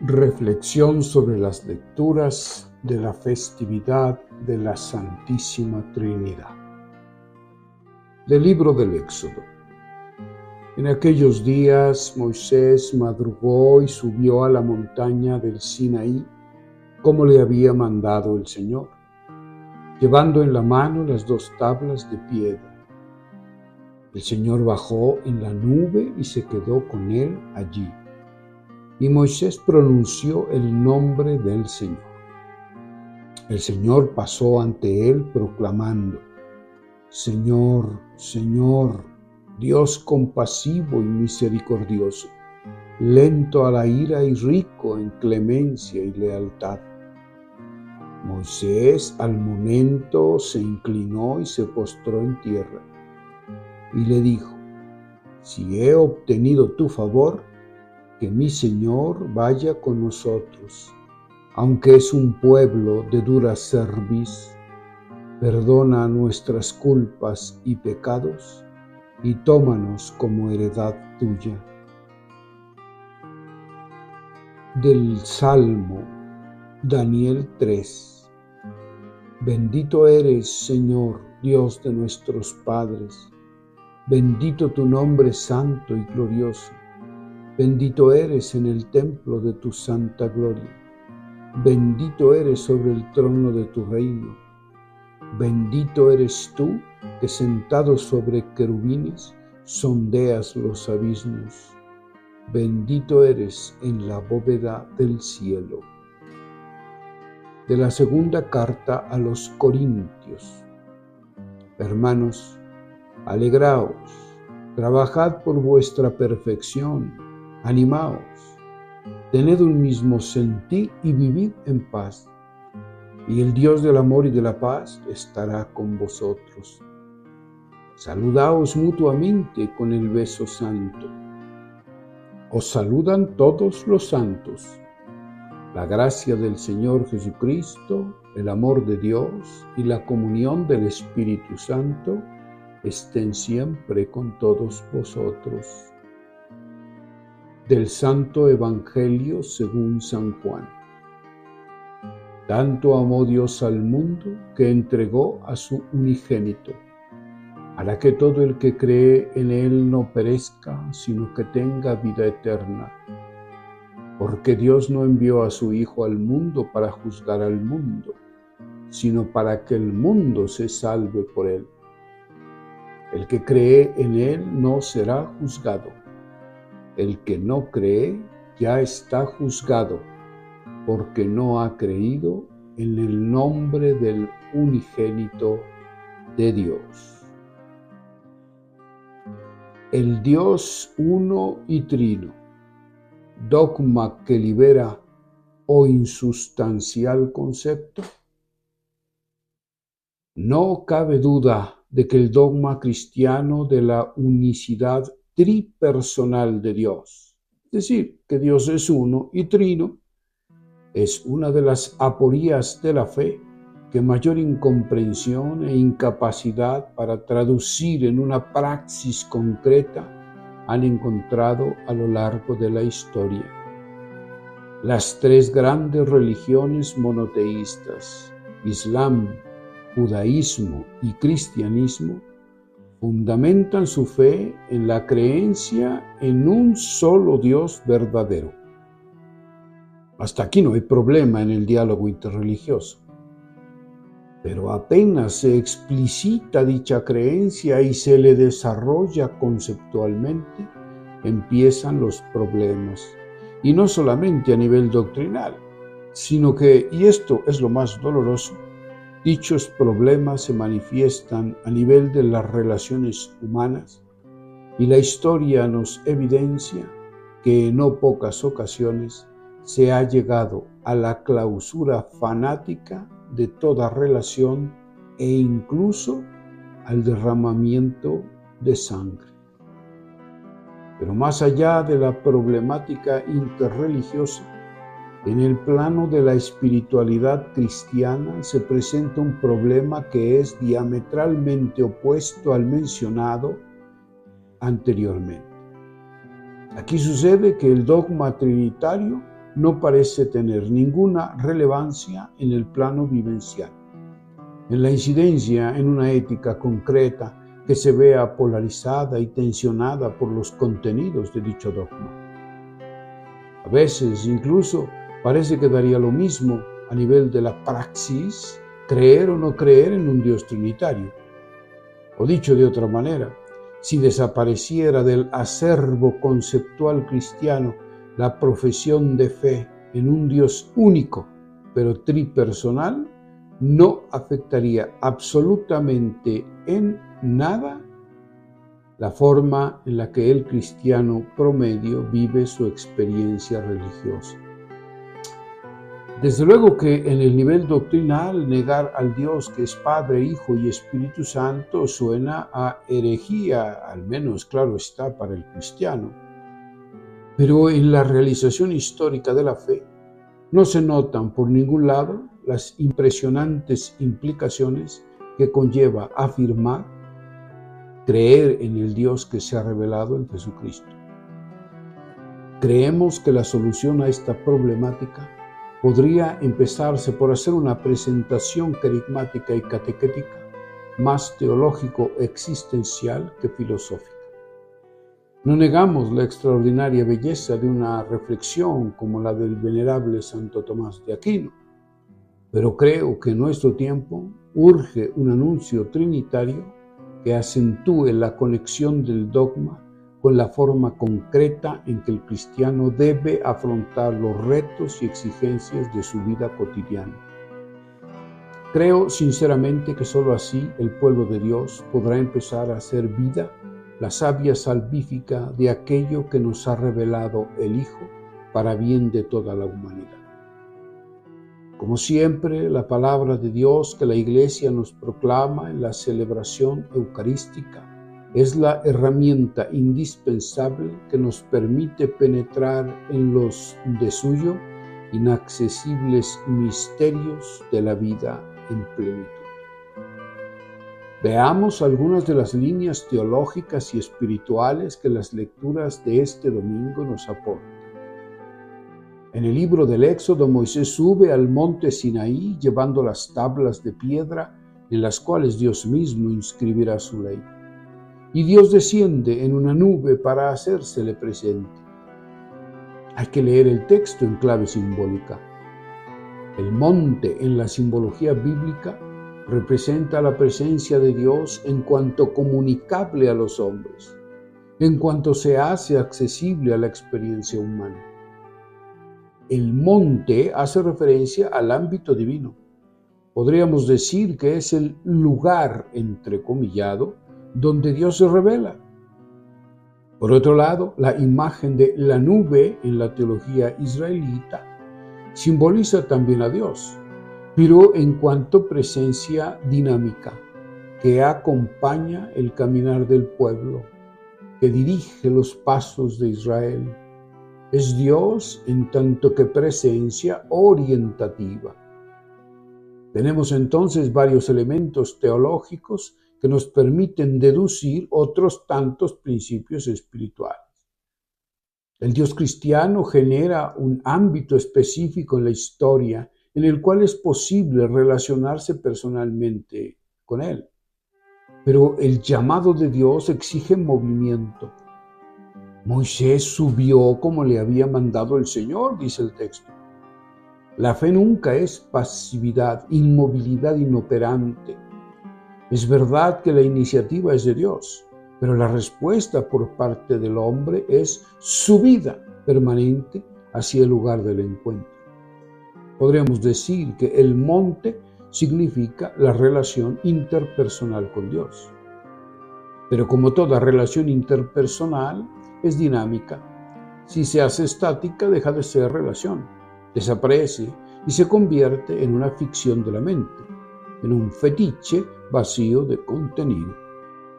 Reflexión sobre las lecturas de la festividad de la Santísima Trinidad. Del libro del Éxodo. En aquellos días Moisés madrugó y subió a la montaña del Sinaí, como le había mandado el Señor, llevando en la mano las 2 tablas de piedra. El Señor bajó en la nube y se quedó con él allí. Y Moisés pronunció el nombre del Señor. El Señor pasó ante él proclamando: Señor, Señor, Dios compasivo y misericordioso, lento a la ira y rico en clemencia y lealtad. Moisés al momento se inclinó y se postró en tierra y le dijo: Si he obtenido tu favor, que mi Señor vaya con nosotros, aunque es un pueblo de dura cerviz. Perdona nuestras culpas y pecados y tómanos como heredad tuya. Del Salmo Daniel 3. Bendito eres, Señor, Dios de nuestros padres. Bendito tu nombre santo y glorioso. Bendito eres en el templo de tu santa gloria. Bendito eres sobre el trono de tu reino. Bendito eres tú que sentado sobre querubines sondeas los abismos. Bendito eres en la bóveda del cielo. De la segunda carta a los Corintios. Hermanos, alegraos, trabajad por vuestra perfección, animaos, tened un mismo sentir y vivid en paz. Y el Dios del amor y de la paz estará con vosotros. Saludaos mutuamente con el beso santo. Os saludan todos los santos. La gracia del Señor Jesucristo, el amor de Dios y la comunión del Espíritu Santo estén siempre con todos vosotros. Del Santo Evangelio según San Juan. Tanto amó Dios al mundo que entregó a su unigénito, para que todo el que cree en él no perezca, sino que tenga vida eterna. Porque Dios no envió a su Hijo al mundo para juzgar al mundo, sino para que el mundo se salve por él. El que cree en él no será juzgado. El que no cree ya está juzgado, porque no ha creído en el nombre del unigénito de Dios. El Dios uno y trino, dogma que libera o insustancial concepto. No cabe duda de que el dogma cristiano de la unicidad tripersonal de Dios, es decir, que Dios es uno y trino, es una de las aporías de la fe que mayor incomprensión e incapacidad para traducir en una praxis concreta han encontrado a lo largo de la historia. Las 3 grandes religiones monoteístas, Islam, judaísmo y cristianismo, fundamentan su fe en la creencia en un solo Dios verdadero. Hasta aquí no hay problema en el diálogo interreligioso. Pero apenas se explicita dicha creencia y se le desarrolla conceptualmente, empiezan los problemas. Y no solamente a nivel doctrinal, sino que, y esto es lo más doloroso, dichos problemas se manifiestan a nivel de las relaciones humanas, y la historia nos evidencia que en no pocas ocasiones se ha llegado a la clausura fanática de toda relación e incluso al derramamiento de sangre. Pero más allá de la problemática interreligiosa, en el plano de la espiritualidad cristiana se presenta un problema que es diametralmente opuesto al mencionado anteriormente. Aquí sucede que el dogma trinitario no parece tener ninguna relevancia en el plano vivencial, en la incidencia en una ética concreta que se vea polarizada y tensionada por los contenidos de dicho dogma. A veces incluso parece que daría lo mismo a nivel de la praxis creer o no creer en un Dios trinitario. O dicho de otra manera, si desapareciera del acervo conceptual cristiano la profesión de fe en un Dios único, pero tripersonal, no afectaría absolutamente en nada la forma en la que el cristiano promedio vive su experiencia religiosa. Desde luego que en el nivel doctrinal negar al Dios que es Padre, Hijo y Espíritu Santo suena a herejía, al menos claro está para el cristiano. Pero en la realización histórica de la fe no se notan por ningún lado las impresionantes implicaciones que conlleva afirmar creer en el Dios que se ha revelado en Jesucristo. Creemos que la solución a esta problemática podría empezarse por hacer una presentación carismática y catequética más teológico-existencial que filosófica. No negamos la extraordinaria belleza de una reflexión como la del venerable Santo Tomás de Aquino, pero creo que en nuestro tiempo urge un anuncio trinitario que acentúe la conexión del dogma con la forma concreta en que el cristiano debe afrontar los retos y exigencias de su vida cotidiana. Creo sinceramente que sólo así el pueblo de Dios podrá empezar a hacer vida la savia salvífica de aquello que nos ha revelado el Hijo para bien de toda la humanidad. Como siempre, la palabra de Dios que la Iglesia nos proclama en la celebración eucarística es la herramienta indispensable que nos permite penetrar en los de suyo inaccesibles misterios de la vida en plenitud. Veamos algunas de las líneas teológicas y espirituales que las lecturas de este domingo nos aportan. En el libro del Éxodo, Moisés sube al monte Sinaí llevando las tablas de piedra en las cuales Dios mismo inscribirá su ley. Y Dios desciende en una nube para hacérsele presente. Hay que leer el texto en clave simbólica. El monte en la simbología bíblica representa la presencia de Dios en cuanto comunicable a los hombres, en cuanto se hace accesible a la experiencia humana. El monte hace referencia al ámbito divino. Podríamos decir que es el lugar, entrecomillado, donde Dios se revela. Por otro lado, la imagen de la nube en la teología israelita simboliza también a Dios, pero en cuanto presencia dinámica que acompaña el caminar del pueblo, que dirige los pasos de Israel. Es Dios en tanto que presencia orientativa. Tenemos entonces varios elementos teológicos que nos permiten deducir otros tantos principios espirituales. El Dios cristiano genera un ámbito específico en la historia en el cual es posible relacionarse personalmente con Él. Pero el llamado de Dios exige movimiento. Moisés subió como le había mandado el Señor, dice el texto. La fe nunca es pasividad, inmovilidad inoperante. Es verdad que la iniciativa es de Dios, pero la respuesta por parte del hombre es subida permanente hacia el lugar del encuentro. Podríamos decir que el monte significa la relación interpersonal con Dios. Pero como toda relación interpersonal, es dinámica. Si se hace estática, deja de ser relación, desaparece y se convierte en una ficción de la mente, en un fetiche vacío de contenido.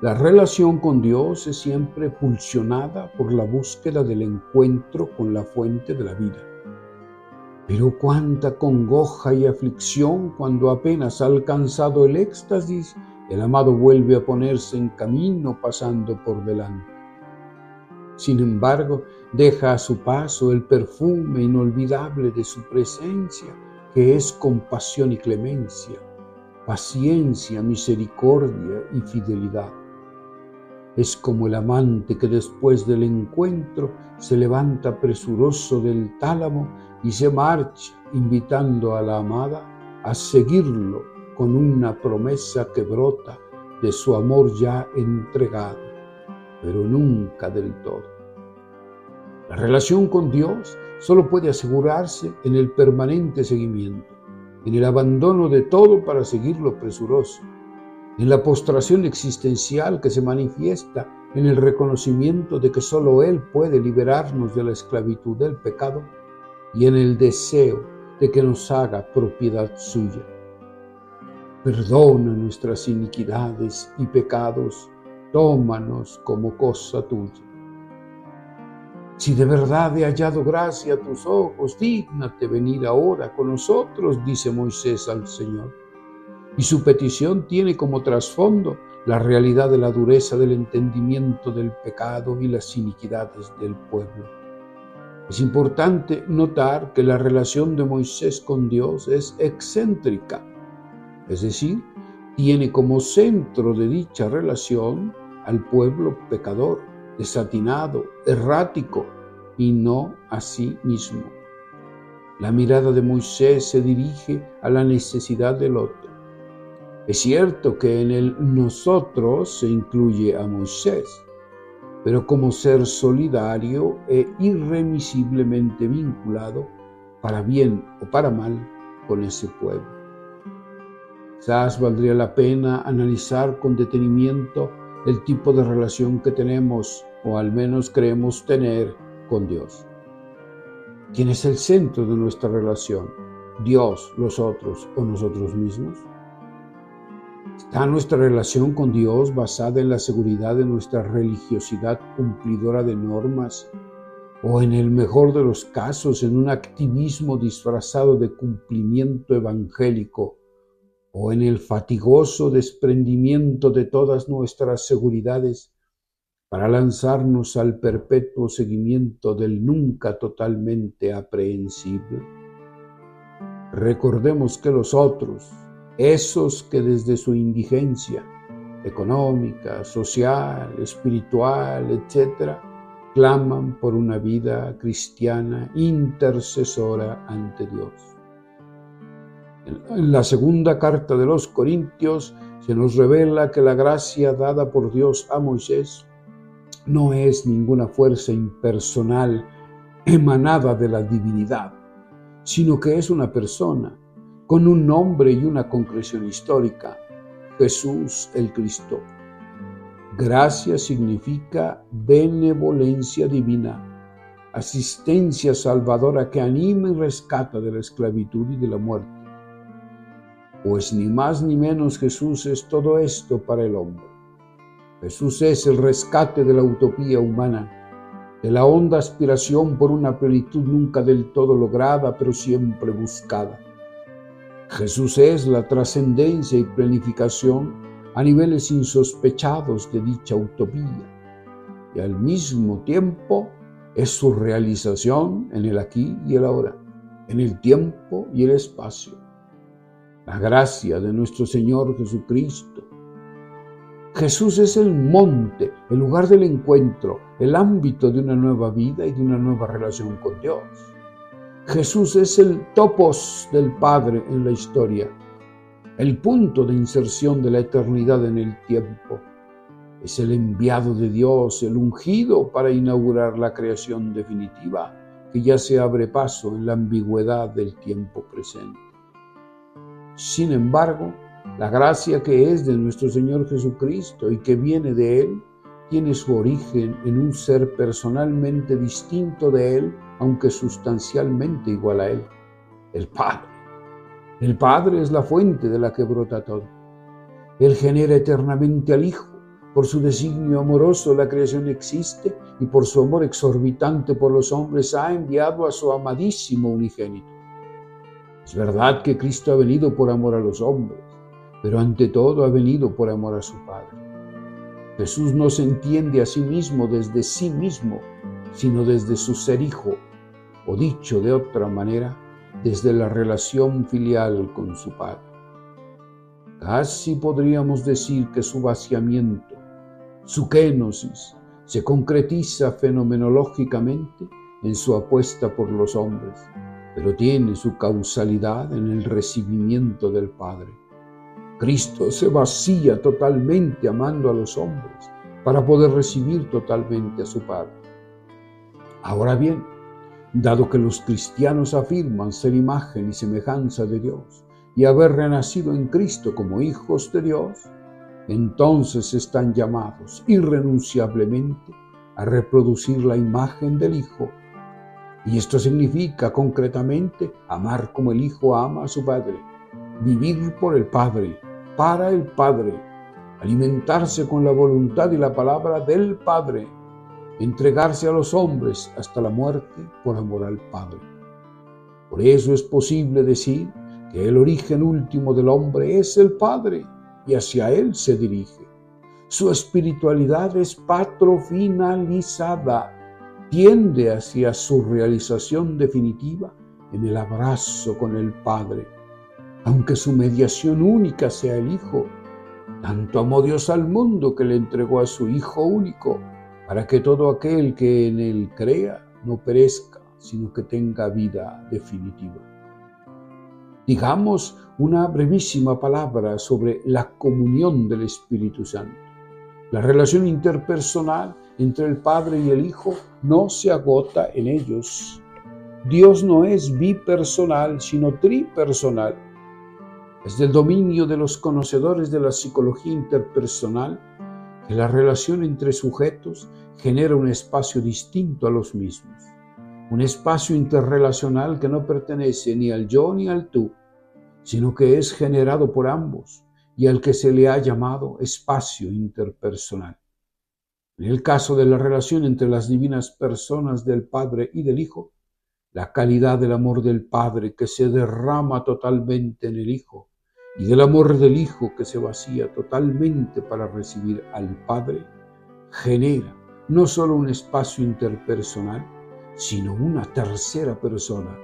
La relación con Dios es siempre pulsionada por la búsqueda del encuentro con la fuente de la vida. Pero cuánta congoja y aflicción cuando apenas ha alcanzado el éxtasis, el amado vuelve a ponerse en camino pasando por delante. Sin embargo, deja a su paso el perfume inolvidable de su presencia, que es compasión y clemencia, paciencia, misericordia y fidelidad. Es como el amante que después del encuentro se levanta presuroso del tálamo y se marcha, invitando a la amada a seguirlo con una promesa que brota de su amor ya entregado, pero nunca del todo. La relación con Dios solo puede asegurarse en el permanente seguimiento, en el abandono de todo para seguirlo presuroso, en la postración existencial que se manifiesta en el reconocimiento de que solo Él puede liberarnos de la esclavitud del pecado y en el deseo de que nos haga propiedad suya. Perdona nuestras iniquidades y pecados, tómanos como cosa tuya. Si de verdad he hallado gracia a tus ojos, dígnate venir ahora con nosotros, dice Moisés al Señor. Y su petición tiene como trasfondo la realidad de la dureza del entendimiento del pecado y las iniquidades del pueblo. Es importante notar que la relación de Moisés con Dios es excéntrica, es decir, tiene como centro de dicha relación al pueblo pecador, desatinado, errático, y no a sí mismo. La mirada de Moisés se dirige a la necesidad del otro. Es cierto que en el nosotros se incluye a Moisés, pero como ser solidario e irremisiblemente vinculado, para bien o para mal, con ese pueblo. Quizás valdría la pena analizar con detenimiento el tipo de relación que tenemos, o al menos creemos tener, con Dios. ¿Quién es el centro de nuestra relación? ¿Dios, los otros o nosotros mismos? ¿Está nuestra relación con Dios basada en la seguridad de nuestra religiosidad cumplidora de normas o en el mejor de los casos en un activismo disfrazado de cumplimiento evangélico o en el fatigoso desprendimiento de todas nuestras seguridades para lanzarnos al perpetuo seguimiento del nunca totalmente aprehensible? Recordemos que los otros, esos que desde su indigencia económica, social, espiritual, etc., claman por una vida cristiana intercesora ante Dios. En la segunda carta de los Corintios se nos revela que la gracia dada por Dios a Moisés no es ninguna fuerza impersonal emanada de la divinidad, sino que es una persona con un nombre y una concreción histórica: Jesús el Cristo. Gracia significa benevolencia divina, asistencia salvadora que anima y rescata de la esclavitud y de la muerte. Pues ni más ni menos Jesús es todo esto para el hombre. Jesús es el rescate de la utopía humana, de la honda aspiración por una plenitud nunca del todo lograda, pero siempre buscada. Jesús es la trascendencia y planificación a niveles insospechados de dicha utopía, y al mismo tiempo es su realización en el aquí y el ahora, en el tiempo y el espacio. La gracia de nuestro Señor Jesucristo. Jesús es el monte, el lugar del encuentro, el ámbito de una nueva vida y de una nueva relación con Dios. Jesús es el topos del Padre en la historia, el punto de inserción de la eternidad en el tiempo. Es el enviado de Dios, el ungido para inaugurar la creación definitiva, que ya se abre paso en la ambigüedad del tiempo presente. Sin embargo, la gracia que es de nuestro Señor Jesucristo y que viene de Él, tiene su origen en un ser personalmente distinto de Él, aunque sustancialmente igual a Él: el Padre. El Padre es la fuente de la que brota todo. Él genera eternamente al Hijo. Por su designio amoroso la creación existe y por su amor exorbitante por los hombres ha enviado a su amadísimo unigénito. Es verdad que Cristo ha venido por amor a los hombres, pero ante todo ha venido por amor a su Padre. Jesús no se entiende a sí mismo desde sí mismo, sino desde su ser hijo, o dicho de otra manera, desde la relación filial con su Padre. Casi podríamos decir que su vaciamiento, su kénosis, se concretiza fenomenológicamente en su apuesta por los hombres, pero tiene su causalidad en el recibimiento del Padre. Cristo se vacía totalmente amando a los hombres para poder recibir totalmente a su Padre. Ahora bien, dado que los cristianos afirman ser imagen y semejanza de Dios y haber renacido en Cristo como hijos de Dios, entonces están llamados irrenunciablemente a reproducir la imagen del Hijo. Y esto significa concretamente amar como el Hijo ama a su Padre, vivir por el Padre, para el Padre, alimentarse con la voluntad y la palabra del Padre, entregarse a los hombres hasta la muerte por amor al Padre. Por eso es posible decir que el origen último del hombre es el Padre y hacia Él se dirige. Su espiritualidad es patrofinalizada, tiende hacia su realización definitiva en el abrazo con el Padre, aunque su mediación única sea el Hijo. Tanto amó Dios al mundo que le entregó a su Hijo único, para que todo aquel que en Él crea no perezca, sino que tenga vida definitiva. Digamos una brevísima palabra sobre la comunión del Espíritu Santo. La relación interpersonal entre el Padre y el Hijo no se agota en ellos. Dios no es bipersonal, sino tripersonal. Es del dominio de los conocedores de la psicología interpersonal que la relación entre sujetos genera un espacio distinto a los mismos, un espacio interrelacional que no pertenece ni al yo ni al tú, sino que es generado por ambos y al que se le ha llamado espacio interpersonal. En el caso de la relación entre las divinas personas del Padre y del Hijo, la calidad del amor del Padre que se derrama totalmente en el Hijo y del amor del Hijo que se vacía totalmente para recibir al Padre, genera no solo un espacio interpersonal, sino una tercera persona,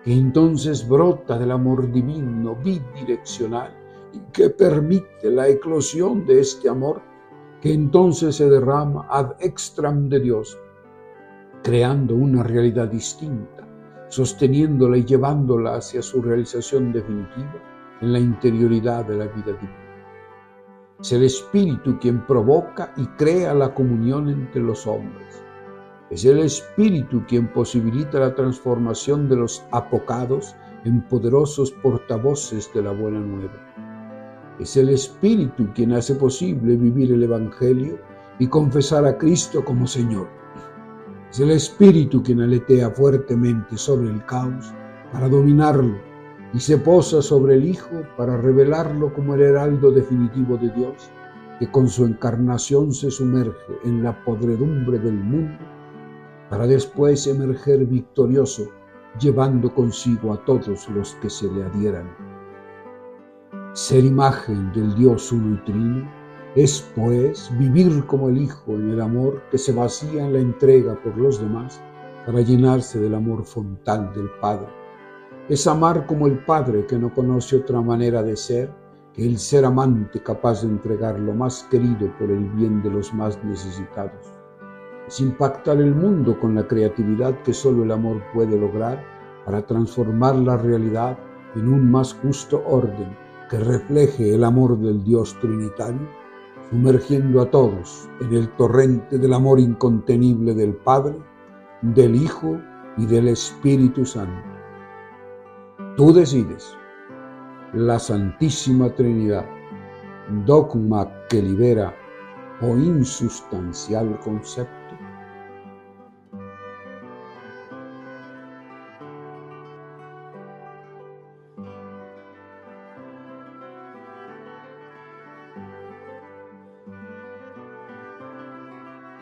que entonces brota del amor divino bidireccional y que permite la eclosión de este amor, que entonces se derrama ad extram de Dios, creando una realidad distinta, sosteniéndola y llevándola hacia su realización definitiva en la interioridad de la vida divina. Es el Espíritu quien provoca y crea la comunión entre los hombres. Es el Espíritu quien posibilita la transformación de los apocados en poderosos portavoces de la buena nueva. Es el Espíritu quien hace posible vivir el Evangelio y confesar a Cristo como Señor. Es el Espíritu quien aletea fuertemente sobre el caos para dominarlo y se posa sobre el Hijo para revelarlo como el heraldo definitivo de Dios, que con su encarnación se sumerge en la podredumbre del mundo para después emerger victorioso, llevando consigo a todos los que se le adhieran. Ser imagen del Dios uno y trino es, pues, vivir como el Hijo en el amor que se vacía en la entrega por los demás para llenarse del amor fontal del Padre. Es amar como el Padre que no conoce otra manera de ser que el ser amante capaz de entregar lo más querido por el bien de los más necesitados. Es impactar el mundo con la creatividad que solo el amor puede lograr para transformar la realidad en un más justo orden que refleje el amor del Dios trinitario, sumergiendo a todos en el torrente del amor incontenible del Padre, del Hijo y del Espíritu Santo. Tú decides. La Santísima Trinidad, dogma que libera o insustancial concepto.